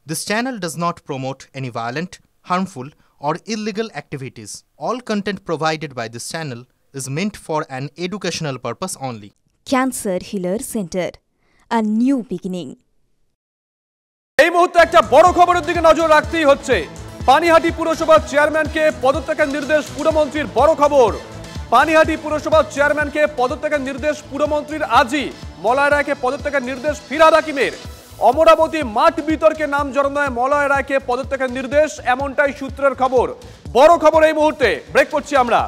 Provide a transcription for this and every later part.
This channel does not promote any violent, harmful, or illegal activities. All content provided by this channel is meant for an educational purpose only. Cancer Healer Center, a new beginning. এই মুহূর্তে একটা বড় খবরের দিকে নজর রাখতেই হচ্ছে। পানিহাটি পুরসভার চেয়ারম্যানকে পদত্যাগের নির্দেশ পুরমন্ত্রীর। বড় খবর, পানিহাটি পুরসভার চেয়ারম্যানকে পদত্যাগের নির্দেশ পুরমন্ত্রীর আজই। মলয় রায়কে পদত্যাগের নির্দেশ ফিরহাদ হাকিমের। অমরাবতী মাঠ বিতর্কে নাম জড়ানোয় মলয় রায়কে পদত্যাগের নির্দেশ, এমনটাই সূত্রের খবর। বড় খবর এই মুহূর্তে, ব্রেক করছি আমরা।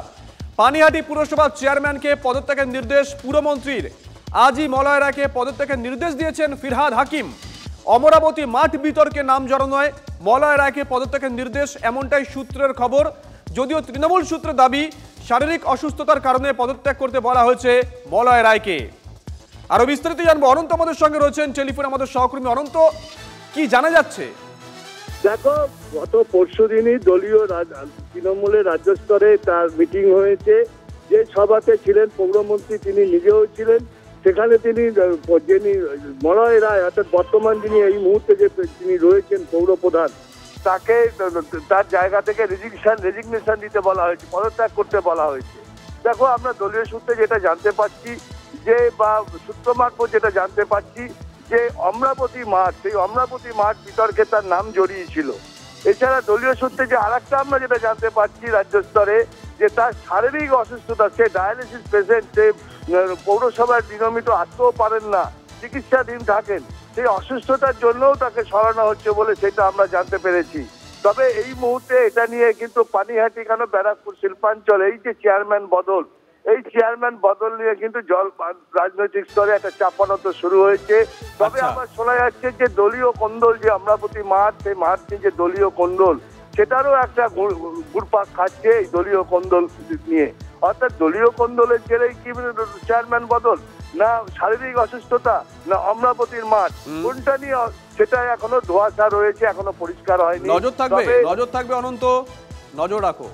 পানিহাটি পুরসভার চেয়ারম্যানকে পদত্যাগের নির্দেশ পুরমন্ত্রীর। আজই মলয় রায়কে পদত্যাগের নির্দেশ দিয়েছেন ফিরহাদ হাকিম। অমরাবতী মাঠ বিতর্কে নাম জড়ানোয় মলয় রায়কে পদত্যাগের নির্দেশ, এমনটাই সূত্রের খবর। যদিও তৃণমূল সূত্রে দাবি শারীরিক অসুস্থতার কারণে পদত্যাগ করতে বলা হয়েছে মলয় রায়কে। আরো বিস্তারিত জানবো, অনন্ত আমাদের সঙ্গে রয়েছেন টেলিফোনে, আমাদের সহকর্মী। অনন্ত, কি জানা যাচ্ছে? দেখো, গত পরশুদিনই দলীয় তৃণমূলের রাজ্য স্তরে তার মিটিং হয়েছে। যে সভাতে ছিলেন পৌরমন্ত্রী, তিনি নিজেও ছিলেন সেখানে। তিনি যিনি মলয় রায়, অর্থাৎ বর্তমান যিনি এই মুহূর্তে যে তিনি রয়েছেন পৌর প্রধান, তাকে তার জায়গা থেকে রেজিগনেশন দিতে বলা হয়েছে, পদত্যাগ করতে বলা হয়েছে। দেখো, আমরা দলীয় সূত্রে যেটা জানতে পারছি যে, বা সূত্র মারফত যেটা জানতে পারছি যে অমরাবতী মাঠ, সেই অমরাবতী মাঠ বিতর্কে তার নাম জড়িয়েছিল। এছাড়া দলীয় সূত্রে যে আরেকটা আমরা যেটা জানতে পারছি রাজ্য স্তরে, যে তার শারীরিক অসুস্থতা, সে ডায়ালিসিস পেশেন্ট, সে পৌরসভার নিয়মিত আসতেও পারেন না, চিকিৎসাধীন থাকেন। সেই অসুস্থতার জন্যও তাকে সরানো হচ্ছে বলে সেটা আমরা জানতে পেরেছি। তবে এই মুহূর্তে এটা নিয়ে কিন্তু পানিহাটি, কেন ব্যারাকপুর শিল্পাঞ্চল, এই যে চেয়ারম্যান বদল, এই চেয়ারম্যান বদল নিয়ে কিন্তু রাজনৈতিক স্তরে একটা চাপানত শুরু হয়েছে। তবে আবার শোনা যাচ্ছে যে দলীয় কোন্দল, যে অমরাবতী মাঠ, সেই মাঠ নিয়ে যে দলীয় কোন্দল, সেটারও একটা ঘুরপাক খাচ্ছে এই দলীয় কোন্দল নিয়ে। অর্থাৎ দলীয় কোন্দলের জেরেই কি চেয়ারম্যান বদল, না শারীরিক অসুস্থতা, না অমরাবতীর মাঠ, কোনটা নিয়ে সেটা এখনো ধোঁয়াশা রয়েছে, এখনো পরিষ্কার হয়নি। নজর থাকবে অনন্ত, নজর রাখো।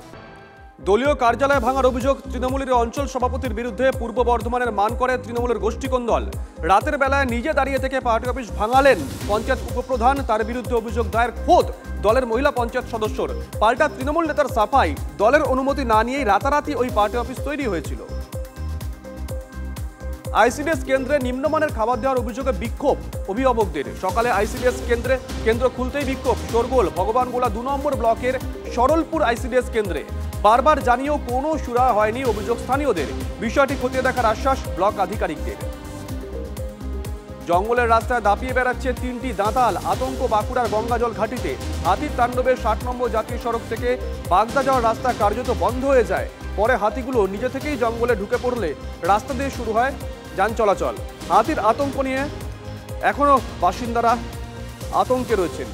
দলীয় কার্যালয় ভাঙার অভিযোগ তৃণমূলের অঞ্চল সভাপতির বিরুদ্ধে। পূর্ব বর্ধমানের মানকরে তৃণমূলের গোষ্ঠীকোন্দল। রাতের বেলায় নিজে দাঁড়িয়ে থেকে পার্টি অফিস ভাঙালেন পঞ্চায়েত উপপ্রধান, তার বিরুদ্ধে অভিযোগ দায়ের খোদ দলের মহিলা পঞ্চায়েত সদস্যর। পাল্টা তৃণমূল নেতার সাফাই, দলের অনুমতি না নিয়েই রাতারাতি ওই পার্টি অফিস তৈরি হয়েছিল। আইসিডিএস কেন্দ্রে নিম্নমানের খাবার দেওয়ার অভিযোগে বিক্ষোভ অভিভাবকদের। সকালে আইসিডিএস কেন্দ্র খুলতেই বিক্ষোভ, শোরগোল ভগবানগোলা 2 নম্বর ব্লকের সরলপুর আইসিডিএস কেন্দ্রে। বারবার জানিয়েও কোনো সুরা হয়নি অভিযোগ স্থানীয়দের। বিষয়টি খতিয়ে দেখার আশ্বাস ব্লক আধিকারিকদের। জঙ্গলের রাস্তায় দাপিয়ে বেড়াচ্ছে 3টি দাঁতাল, আতঙ্ক বাঁকুড়ার গঙ্গাজল ঘাটিতে। হাতির তাণ্ডবে 60 নম্বর জাতীয় সড়ক থেকে বাগদা যাওয়ার রাস্তা কার্যত বন্ধ হয়ে যায়। পরে হাতিগুলো নিজে থেকেই জঙ্গলে ঢুকে পড়লে রাস্তা দিয়ে শুরু হয় যান চলাচল। হাতির আতঙ্ক নিয়ে এখনো বাসিন্দারা আতঙ্কে রয়েছেন।